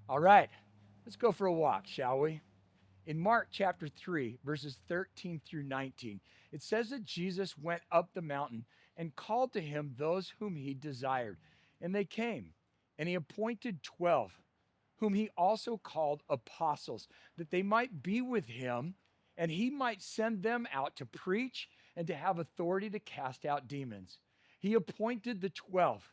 All right, let's go for a walk, shall we? In Mark chapter 3, verses 13 through 19, it says that Jesus went up the mountain and called to him those whom he desired. And they came, and he appointed 12, whom he also called apostles, that they might be with him, and he might send them out to preach and to have authority to cast out demons. He appointed the 12.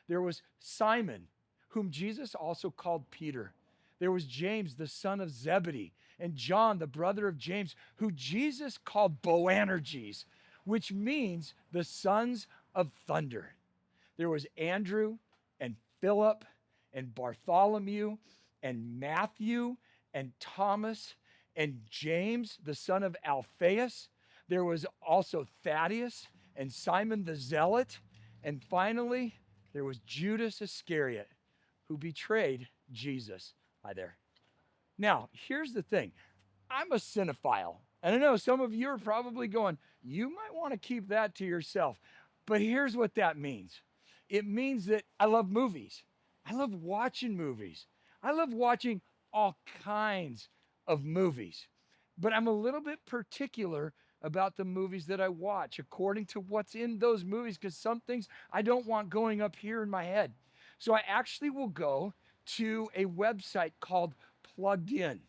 There was Simon, whom Jesus also called Peter. There was James, the son of Zebedee, and John, the brother of James, who Jesus called Boanerges, which means the sons of thunder. There was Andrew and Philip and Bartholomew and Matthew and Thomas and James, the son of Alphaeus. There was also Thaddeus and Simon the Zealot. And finally, there was Judas Iscariot, who betrayed Jesus. Hi there. Now, here's the thing. I'm a cinephile. And I know some of you are probably going, you might want to keep that to yourself. But here's what that means. It means that I love movies. I love watching movies. I love watching all kinds of movies. But I'm a little bit particular about the movies that I watch according to what's in those movies, because some things I don't want going up here in my head. So I actually will go to a website called Plugged In.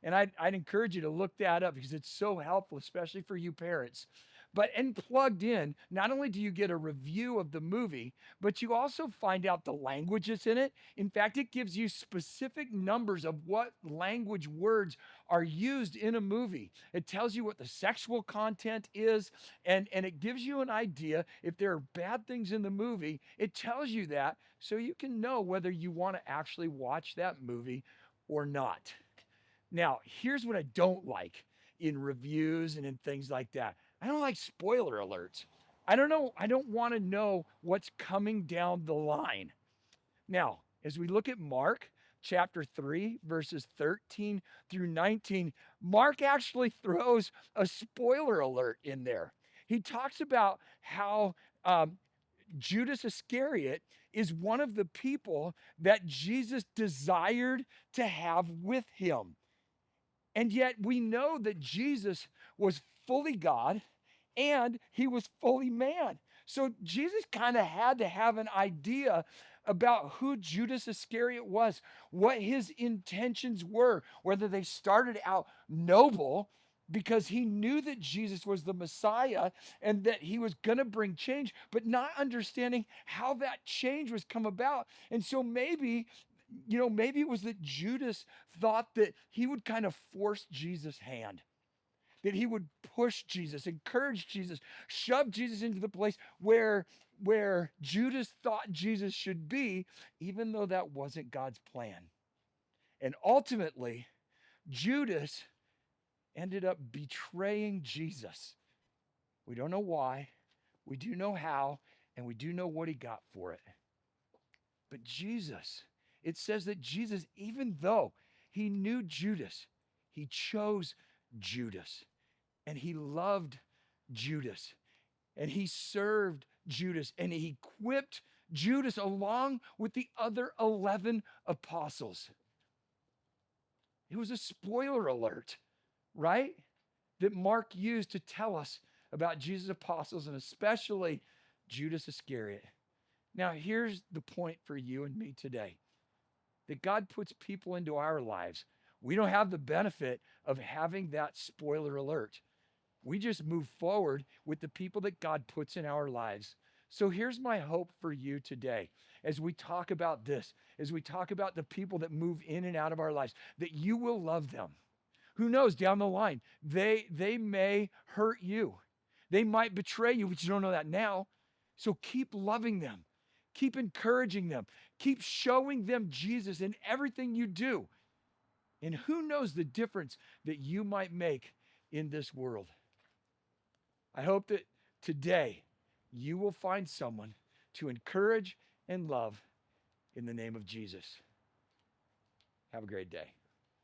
And I'd encourage you to look that up because it's so helpful, especially for you parents. But in Plugged In, not only do you get a review of the movie, but you also find out the languages in it. In fact, it gives you specific numbers of what language words are used in a movie. It tells you what the sexual content is, and it gives you an idea if there are bad things in the movie. It tells you that so you can know whether you want to actually watch that movie or not. Now, here's what I don't like in reviews and in things like that. I don't like spoiler alerts. I don't know. I don't want to know what's coming down the line. Now, as we look at Mark chapter 3, verses 13 through 19, Mark actually throws a spoiler alert in there. He talks about how Judas Iscariot is one of the people that Jesus desired to have with him. And yet we know that Jesus was fully God and he was fully man. So Jesus kind of had to have an idea about who Judas Iscariot was, what his intentions were, whether they started out noble because he knew that Jesus was the Messiah and that he was going to bring change, but not understanding how that change was come about. And so maybe it was that Judas thought that he would kind of force Jesus' hand, that he would push Jesus, encourage Jesus, shove Jesus into the place where Judas thought Jesus should be, even though that wasn't God's plan. And ultimately, Judas ended up betraying Jesus. We don't know why, we do know how, and we do know what he got for it. But Jesus, it says that Jesus, even though he knew Judas, he chose Judas and he loved Judas and he served Judas and he equipped Judas along with the other 11 apostles. It was a spoiler alert, right? That Mark used to tell us about Jesus' apostles and especially Judas Iscariot. Now, here's the point for you and me today, that God puts people into our lives. We don't have the benefit of having that spoiler alert. We just move forward with the people that God puts in our lives. So here's my hope for you today as we talk about this, as we talk about the people that move in and out of our lives, that you will love them. Who knows, down the line, they may hurt you. They might betray you, but you don't know that now. So keep loving them. Keep encouraging them. Keep showing them Jesus in everything you do. And who knows the difference that you might make in this world. I hope that today you will find someone to encourage and love in the name of Jesus. Have a great day.